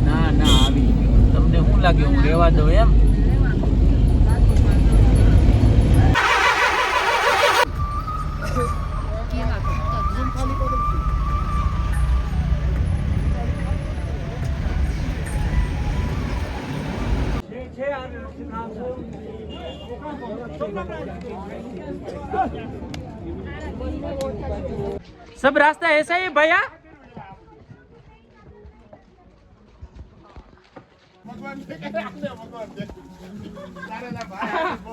ના ના આવી તમને શું લાગે હું રહેવા દઉં એમ सब रास्ता ऐसा ही भैया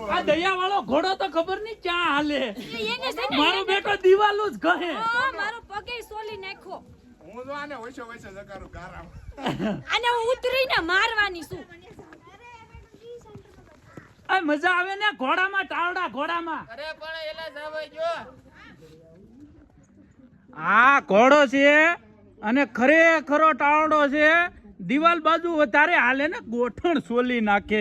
આ દયા વાળો ઘોડો તો ખબર નહીં ક્યાં હાલે મારો બેટો દિવાલો જ કહે મારો પગે સોલી નાખો હું તો આને ઓછો જકારું ગારામ આને હું ઉતરીને મારવાની છું આ મજા આવે ને ઘોડામાં ટાળડા ઘોડામાં અરે પણ એલા જાવાઈ ગયો આ ઘોડો છે અને ખરેખરો ટાળડો છે દિવાલ બાજુ વધારે હાલે ને ગોઠણ સોલી નાખે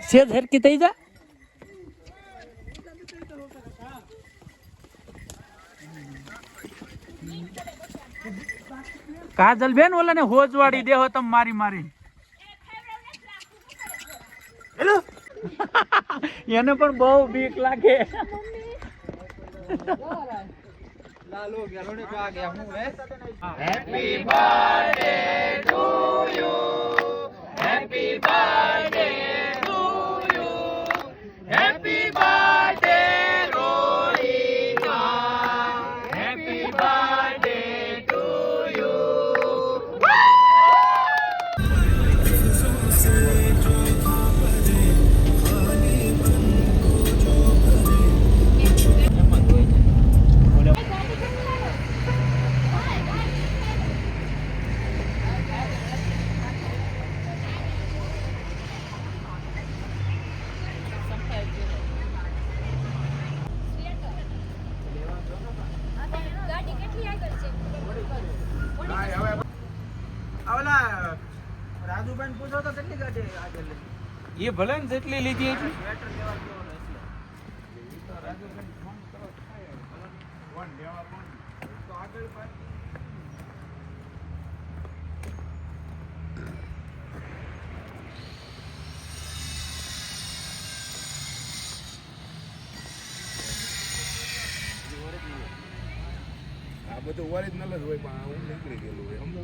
સેજ હરકી થઈ જા કાજલ બેન ઓલા ને હોજવાડી દેહો તમ મારી મારી હેલો એને પણ બહુ બીક લાગે લાલો ગેલોડે પા ગયા હું hey happy birthday to you happy birthday to you happy birthday Rohika happy birthday to you ગાડી કેટલી આગળ છે આવલા રાજુભાઈ પૂછો તો કેટલી ગાડી આગળ એ ભલે ને જેટલી લીધી એટલી લેટર દેવા ગયો એટલે રાજુભાઈ ફોન કરો કોણ દેવા કોણ તો આગળ પાછી આ બધું ઓરિજિનલ જ હોય પણ હું નીકળી ગયેલું હોય સમજો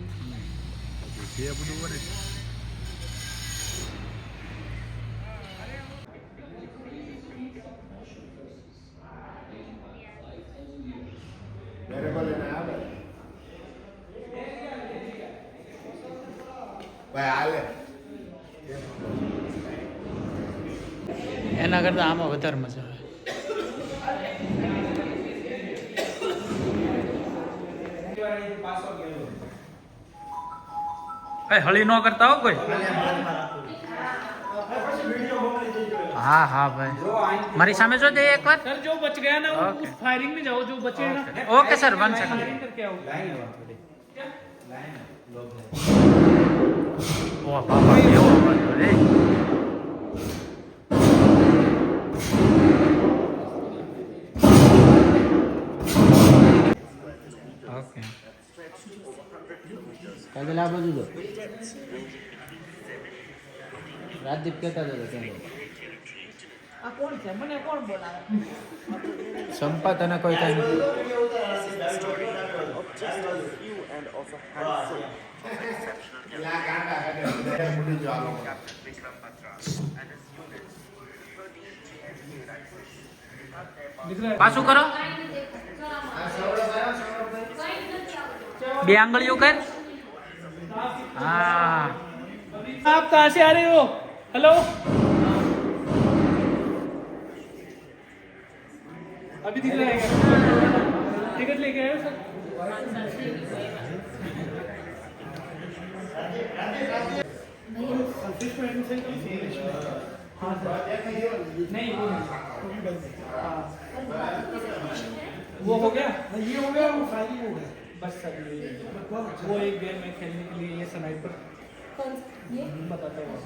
છે બધું ઓરિજિનલ વેરેબલ એને આવે ભાઈ હાલે એના કરતા આમાં વધારે મજા આવે કઈ હળી ન કરતા હો કોઈ હા હા ભાઈ મારી સામે જો દે એક વાર सर जो बच गया ना वो Okay. उस फायरिंग में जाओ जो बचे हैं ना ઓકે સર 1 સેકન્ડ करके आओ ઓ બાપા કેવો અવાજ રે ઓકે કાજલ આ બધું જો રાજદીપ કહેતા હતા આ કોણ છે મને કોણ બોલાવે સંપત અને કોઈ કઈ નથી પાછું કરો બે આંગળીઓ કર હા आप कहाँ से आ रहे हो हेलो अभी दिख रहा है क्या टिकट लेके आए हो सर हाँ सर नहीं वो नहीं हाँ वो हो गया ये हो गया, वो खाली हो गया। बस सर ये वो एक गेम में खेलने के लिए ये स्नाइपर कौन सा? ये बताता हूँ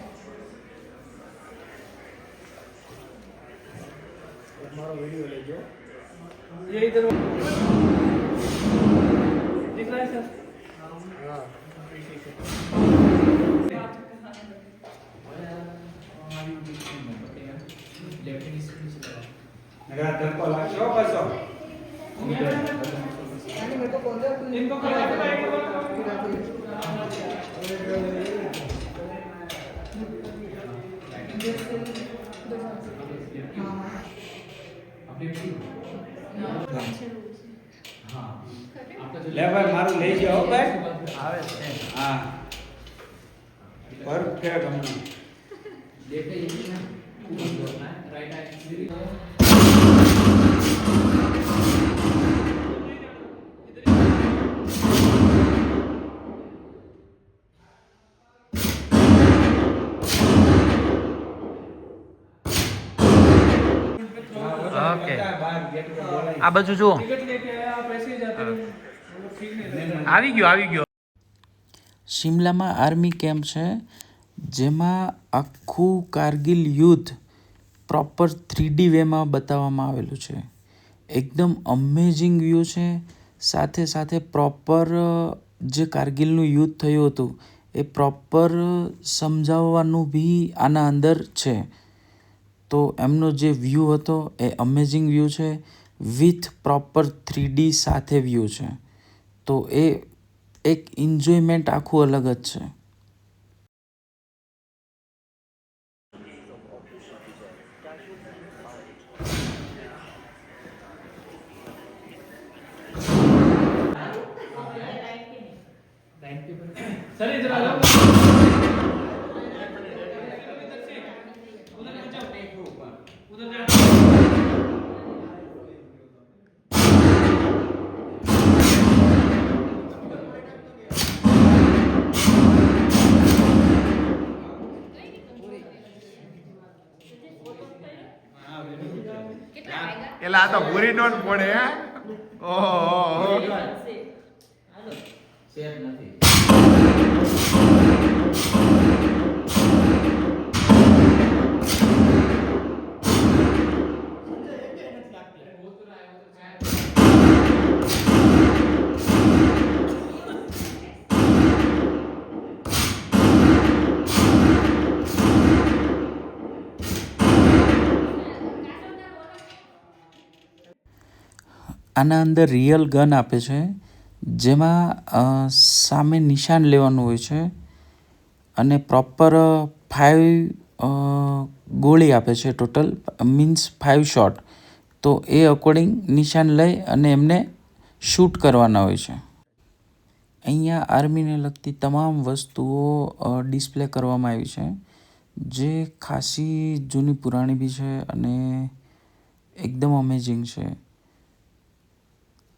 મારો વિડિયો લેજો। ये इधर दिख रहा है सर હા નગર ધક્કો લાગશો પાછો। इनको લે ભાઈ મારું લઈ જાઓ ભાઈ। આવે છે હા પરફેક્ટ હમણાં ઓકે બહાર ગેટ પર બોલાય। આ બાજુ જુઓ टिकट लेके आया आप ऐसे ही जाते हो वो लोग ठीक नहीं रहता આવી ગયો શિમલામાં આર્મી કેમ્પ છે જેમાં આખું કારગિલ યુદ્ધ પ્રોપર 3D વેમાં બતાવવામાં આવેલું છે। એકદમ અમેઝિંગ વ્યૂ છે, સાથે સાથે પ્રોપર જે કારગિલનું યુદ્ધ થયું હતું એ પ્રોપર સમજાવવાનું બી આના અંદર છે। તો એમનો જે વ્યૂ હતો એ અમેઝિંગ વ્યૂ છે વિથ પ્રોપર 3D સાથે વ્યૂ છે। તો એ એક એન્જોયમેન્ટ આખું અલગ જ છે। सर इधर आ जाओ उधर जाओ કેટલા વાગ્યા? એટલે આ તો ભૂરી નોટ પડે હે ઓહો આના અંદર રિયલ ગન આપે છે જેમાં સામે નિશાન લેવાનું હોય છે અને પ્રોપર 5 ગોળી આપે છે ટોટલ મીન્સ 5 શોટ। તો એ અકોર્ડિંગ નિશાન લઈ અને એમને શૂટ કરવાના હોય છે। અહીંયા આર્મીને લગતી તમામ વસ્તુઓ ડિસ્પ્લે કરવામાં આવી છે જે ખાસી જૂની પુરાણી બી છે અને એકદમ અમેઝિંગ છે।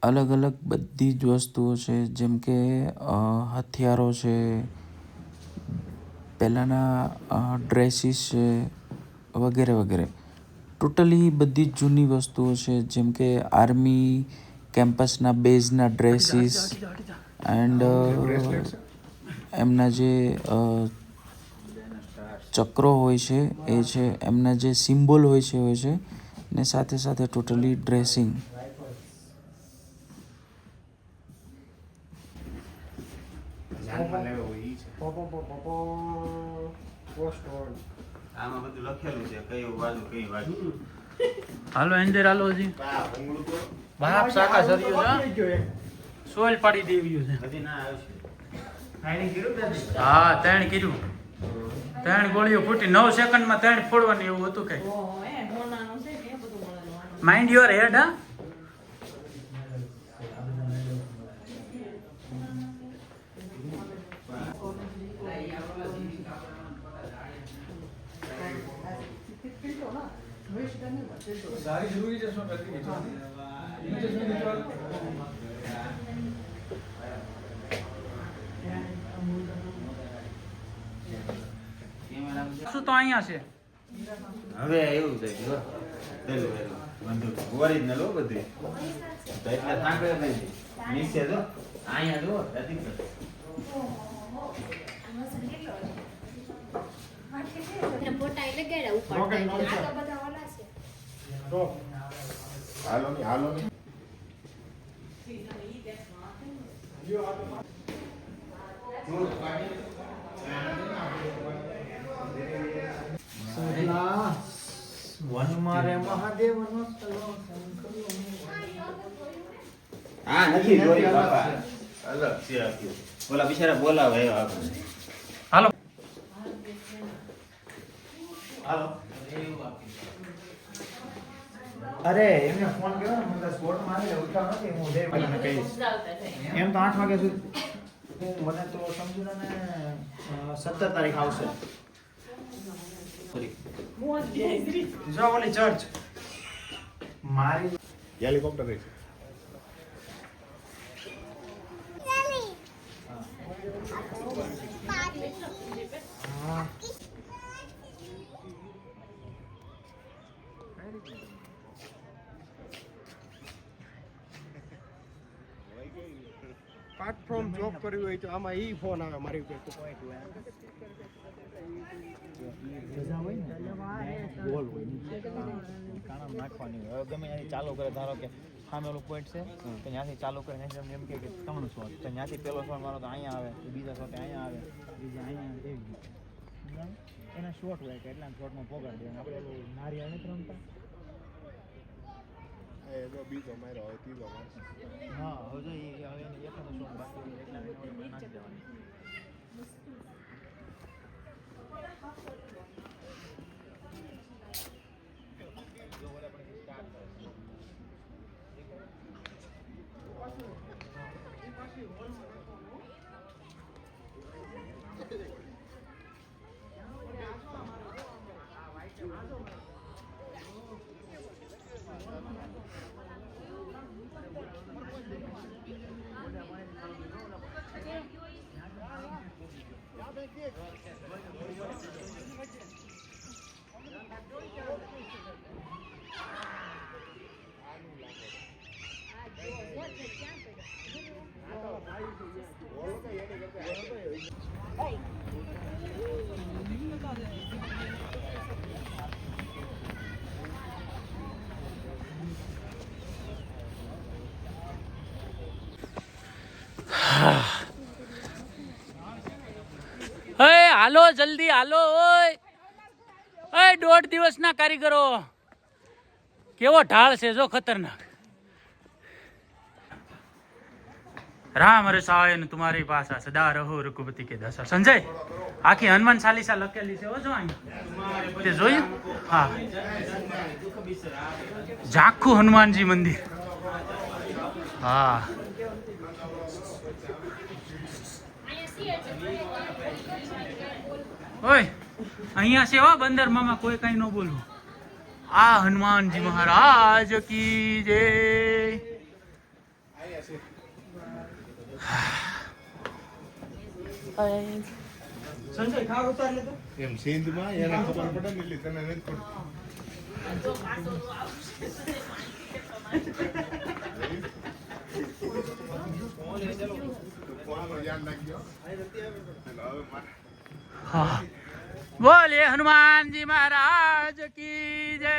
અલગ અલગ બધી જ વસ્તુઓ છે જેમ કે હથિયારો છે, પહેલાંના ડ્રેસીસ છે વગેરે વગેરે। ટોટલી બધી જ જૂની વસ્તુઓ છે જેમ કે આર્મી કેમ્પસના બેઝના ડ્રેસીસ એન્ડ એમના જે ચક્રો હોય છે એ છે, એમના જે સિમ્બોલ હોય છે ને સાથે સાથે ટોટલી ડ્રેસિંગ। આમાં બધું લખેલું છે કઈ બાજુ કઈ બાજુ હાલો અંદર હાલો હજી બાપ સાકા સર્યું છે સોલ પાડી દેવ્યું છે બધી ના આવશે હા 3 કર્યું 3 ગોળીઓ ફૂટી 9 સેકન્ડમાં 3 ફોડવાની એવું હતું કઈ માઇન્ડ યોર હેડ હા सारी जरूरी चश्मा पहन के चश्मा निकाल શું તો અહીંયા છે હવે એવું છે જો પેલું પેલું બંધુ ઓરિજિનલ હો બધું તો એટલે સાંકળે નહીં નીચે જો અહીંયા જો નથી ફોટા લગાડ્યા ઉપર આ તો બધા ઓલા છે હાલો ની હાલો ની વનમારે મહાદેવ હા નથી જોઈ બાપા અલગ છે આપ્યું ઓલા બિચારા બોલાવે એવા આપણે હાલો હાલો અરે એમને ફોન કર્યો ને મને સ્પોર્ટ માં આવી ઉઠાવ નથી હું જઈ મને કહીશ એમ તો 8 વાગ્યા સુધી મને તો સમજો ને 17 તારીખ આવશે જો ઓલી ચર્ચ મારી હેલિકોપ્ટર છે હા પાર્ટ ફ્રોમ જોબ કર્યું હોય તો આમાં ઈ ફોન આવે મારી ઉપર રજા હોય ને બોલ હોય કાણા નાખવાની હવે ગમે ત્યાંથી ચાલુ કરે ધારો કે સામે ઓલો પોઈન્ટ છે તો ત્યાંથી ચાલુ કરે એમ કે 3 શોટ તો ત્યાંથી પેલો શોટ મારો તો અહીંયા આવે બીજા શોટ અહીંયા આવે બીજા અહીંયા એવી રીતે એના શોટ હોય કે એટલા શોટમાં પોગાડી દે આપણે ઓલું નારિયેળ નથી રમતા એ જો બીજો માર્યો હવે ત્રીજો મારશે હા હવે જો એ હવે એને એકાદો શોટ બાકી એટલા નાખી દેવાની હાલો જલ્દી હાલો ઓય 1.5 દિવસના કારીગરો કેવો ઢાળ છે જો ખતરનાક રામ રસાય ને तुम्हारी भाषा सदा रहो रघुपति के दशा संजय આખી હનુમાન ચાલીસા લખેલી છે જો અહીંયા તે જોયું હા ઝાખું હનુમાનજી મંદિર હા ઓય અહીંયા છે હો બંદર મામા કોઈ કઈ ન બોલવું આ હનુમાનજી મહારાજ કી જય સંજય ખાવ ઉતાર લે તો એમ સિંધમાં એને ખબર પડે ને એટલે તને નથી પડતી કોણનો યાદ નાખજો હવે બોલે હનુમાનજી મહારાજ કી જય